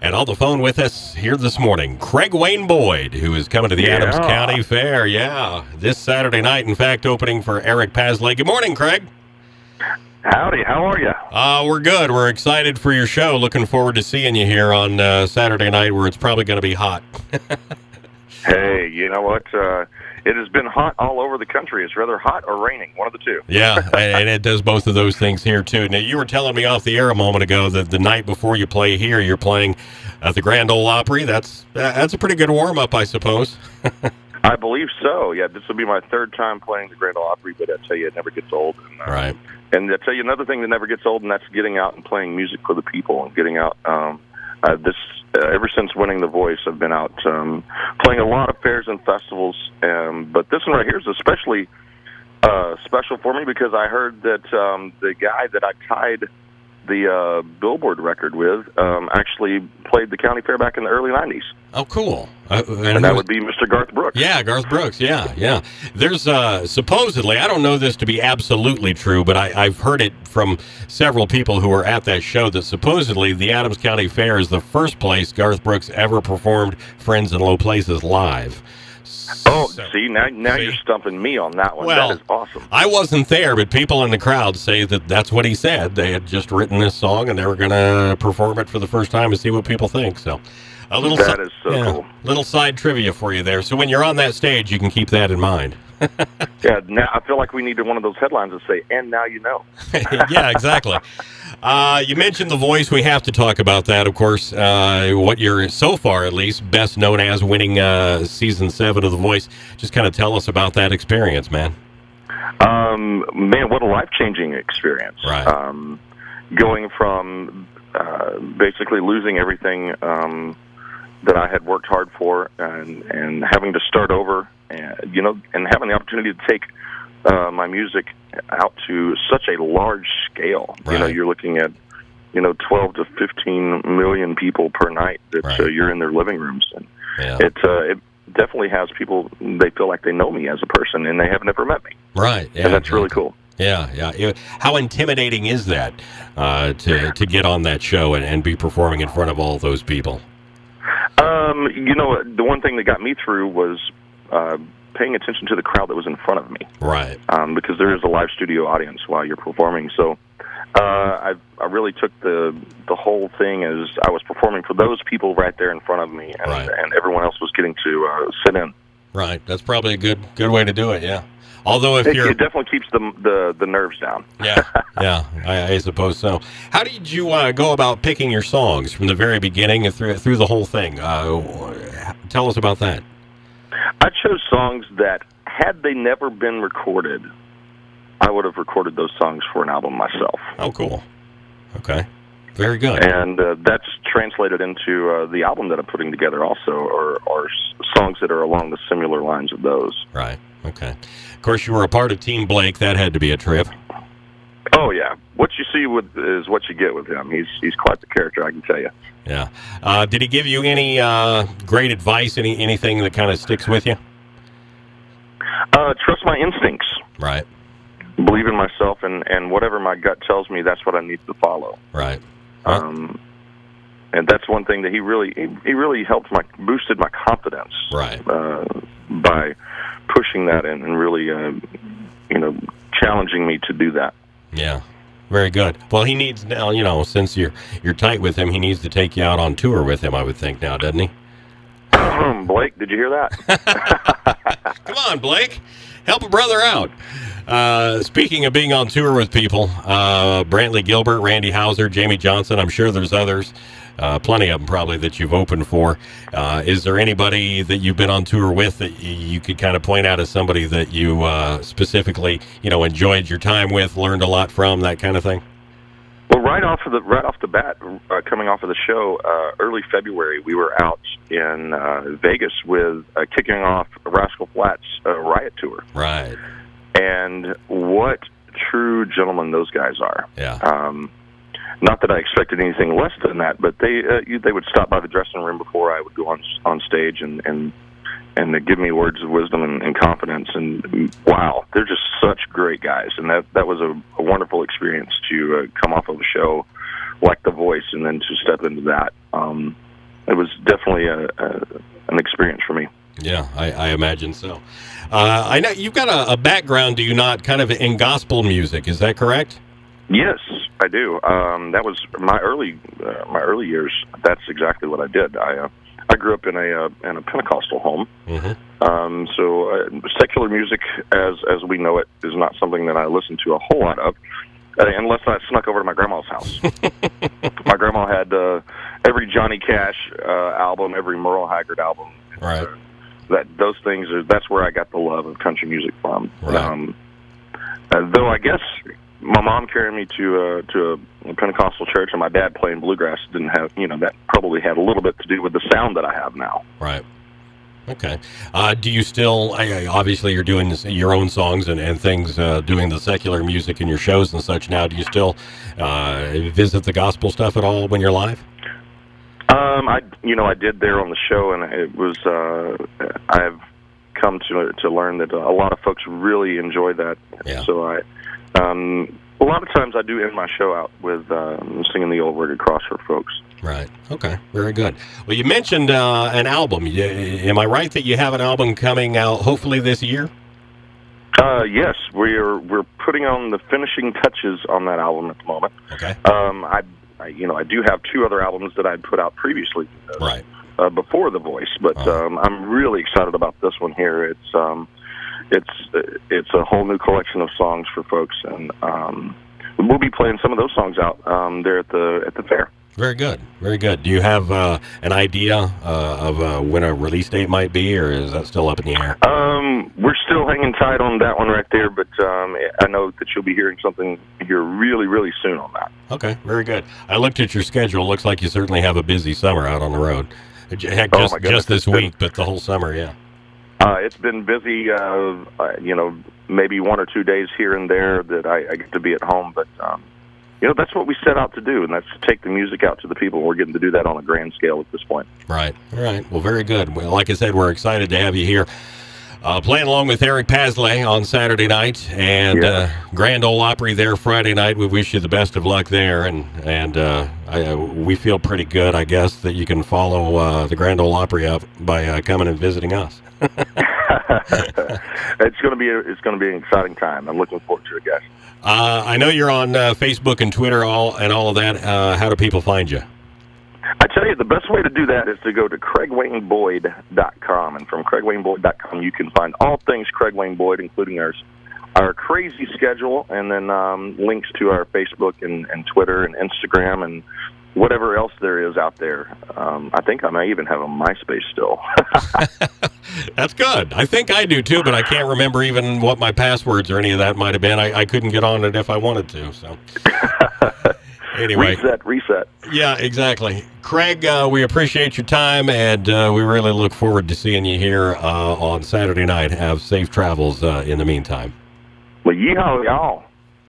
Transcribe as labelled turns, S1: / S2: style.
S1: And on the phone with us here this morning, Craig Wayne Boyd, who is coming to the Adams County Fair. Yeah, this Saturday night, in fact, opening for Eric Pasley. Good morning, Craig.
S2: Howdy, how are you?
S1: We're good. We're excited for your show. Looking forward to seeing you here on Saturday night, where it's probably going to be hot.
S2: Hey, you know what? It has been hot all over the country. It's rather hot or raining, one of the two.
S1: Yeah, and it does both of those things here, too. Now, you were telling me off the air a moment ago that the night before you play here, you're playing at the Grand Ole Opry. That's a pretty good warm-up, I suppose.
S2: I believe so. Yeah, this will be my third time playing the Grand Ole Opry, but I tell you, it never gets old. And,
S1: right.
S2: And I tell you another thing that never gets old, and that's getting out and playing music for the people and getting out. Ever since winning The Voice, I've been out playing a lot of fairs and festivals. But this one right here is especially special for me because I heard that the guy that I tied the Billboard record with actually played the county fair back in the early 90s.
S1: Oh, cool.
S2: And that would be Mr. Garth Brooks.
S1: Yeah, Garth Brooks, yeah. There's supposedly, I don't know this to be absolutely true, but I've heard it from several people who were at that show that supposedly the Adams County Fair is the first place Garth Brooks ever performed Friends in Low Places live.
S2: Oh, see, now you're stumping me on that one.
S1: Well,
S2: that is awesome.
S1: I wasn't there, but people in the crowd say that that's what he said. They had just written this song, and they were going to perform it for the first time and see what people think. So,
S2: that is so cool.
S1: Little side trivia for you there. So when you're on that stage, you can keep that in mind.
S2: Yeah, now I feel like we needed one of those headlines that say, and now you know.
S1: Yeah, exactly. You mentioned The Voice. We have to talk about that, of course. What you're, so far at least, best known as winning Season 7 of The Voice. Just kind of tell us about that experience, man.
S2: Man, what a life-changing experience.
S1: Right.
S2: Going from basically losing everything that I had worked hard for and having to start over, and having the opportunity to take my music out to such a large scale.
S1: Right.
S2: You're looking at 12 to 15 million people per night that
S1: right.
S2: You're in their living rooms, and
S1: yeah.
S2: it definitely has people, they feel like they know me as a person and they have never met me.
S1: Right. Yeah,
S2: and that's really cool.
S1: Yeah. How intimidating is that to get on that show and be performing in front of all those people?
S2: The one thing that got me through was paying attention to the crowd that was in front of me.
S1: Right.
S2: Because there is a live studio audience while you're performing. So I really took the whole thing as I was performing for those people right there in front of me, and,
S1: right.
S2: and everyone else was getting to sit in.
S1: Right. That's probably a good way to do it, yeah. Although it
S2: definitely keeps the nerves down.
S1: Yeah, I suppose so. How did you go about picking your songs from the very beginning and through the whole thing? Tell us about that.
S2: I chose songs that, had they never been recorded, I would have recorded those songs for an album myself.
S1: Oh, cool. Okay. Very good.
S2: And that's translated into the album that I'm putting together also, are songs that are along the similar lines of those.
S1: Right. Okay. Of course, you were a part of Team Blake. That had to be a trip.
S2: Oh, yeah. What you see is what you get with him. He's quite the character, I can tell you.
S1: Yeah. Did he give you any great advice, anything that kind of sticks with you?
S2: Trust my instincts.
S1: Right.
S2: Believe in myself, and whatever my gut tells me, that's what I need to follow.
S1: Right.
S2: And that's one thing that he really helped boosted my confidence.
S1: Right.
S2: By pushing that in and really, challenging me to do that.
S1: Yeah. Very good. Well, he needs now, since you're tight with him, he needs to take you out on tour with him, I would think now, doesn't he?
S2: Blake, did you hear that?
S1: Come on, Blake. Help a brother out. Speaking of being on tour with people, Brantley Gilbert, Randy Houser, Jamie Johnson, I'm sure there's others, plenty of them probably that you've opened for. Is there anybody that you've been on tour with that you could kind of point out as somebody that you specifically, enjoyed your time with, learned a lot from, that kind of thing?
S2: Well, right off the bat, coming off of the show, early February, we were out in Vegas with kicking off Rascal Flatts' Riot Tour.
S1: Right.
S2: And what true gentlemen those guys are.
S1: Yeah.
S2: Not that I expected anything less than that, but they would stop by the dressing room before I would go on stage and they give me words of wisdom and confidence. And wow, they're just such great guys. And that was a wonderful experience to come off of a show like The Voice and then to step into that. it was definitely an experience for me.
S1: Yeah, I imagine so. I know you've got a background, do you not, kind of in gospel music? Is that correct?
S2: Yes, I do. That was my early years. That's exactly what I did. I grew up in a Pentecostal home.
S1: Mm-hmm.
S2: So secular music, as we know it, is not something that I listen to a whole lot of, unless I snuck over to my grandma's house. My grandma had every Johnny Cash album, every Merle Haggard album.
S1: Right.
S2: Those things that's where I got the love of country music from.
S1: Right.
S2: Though I guess my mom carried me to a Pentecostal church, and my dad playing bluegrass didn't have, that probably had a little bit to do with the sound that I have now.
S1: Right. Okay. Do you still, obviously you're doing your own songs and things, doing the secular music in your shows and such now. Do you still visit the gospel stuff at all when you're live?
S2: I did there on the show, and it was, I've come to learn that a lot of folks really enjoy that.
S1: Yeah.
S2: So a lot of times I do end my show out with singing the old rugged cross for folks.
S1: Right. Okay. Very good. Well, you mentioned an album. Am I right that you have an album coming out hopefully this year?
S2: Yes, we're putting on the finishing touches on that album at the moment.
S1: Okay.
S2: I do have 2 other albums that I'd put out previously.
S1: Right.
S2: Before The Voice, but I'm really excited about this one here. It's a whole new collection of songs for folks, and we'll be playing some of those songs out there at the fair.
S1: Very good, very good. Do you have an idea of when a release date might be, or is that still up in the air?
S2: We're still hanging tight on that one right there, but I know that you'll be hearing something here really, really soon on that.
S1: Okay, very good. I looked at your schedule. Looks like you certainly have a busy summer out on the road. Heck, just this week, but the whole summer, yeah.
S2: It's been busy, maybe 1 or 2 days here and there that I get to be at home, but, that's what we set out to do, and that's to take the music out to the people. We're getting to do that on a grand scale at this point. Right.
S1: All right. Well, very good. Well, like I said, we're excited to have you here. Playing along with Eric Pasley on Saturday night, and Grand Ole Opry there Friday night. We wish you the best of luck there, and we feel pretty good, I guess, that you can follow the Grand Ole Opry up by coming and visiting us.
S2: It's going to be an exciting time. I'm looking forward to it, guys.
S1: I know you're on Facebook and Twitter and all of that. How do people find you?
S2: I tell you, the best way to do that is to go to CraigWayneBoyd.com, and from CraigWayneBoyd.com you can find all things Craig Wayne Boyd, including our crazy schedule, and then links to our Facebook and Twitter and Instagram and whatever else there is out there. I think I may even have a MySpace still.
S1: That's good. I think I do too, but I can't remember even what my passwords or any of that might have been. I couldn't get on it if I wanted to, so... Anyway.
S2: Reset.
S1: Yeah, exactly. Craig, we appreciate your time, and we really look forward to seeing you here on Saturday night. Have safe travels in the meantime.
S2: Well, yeehaw, y'all.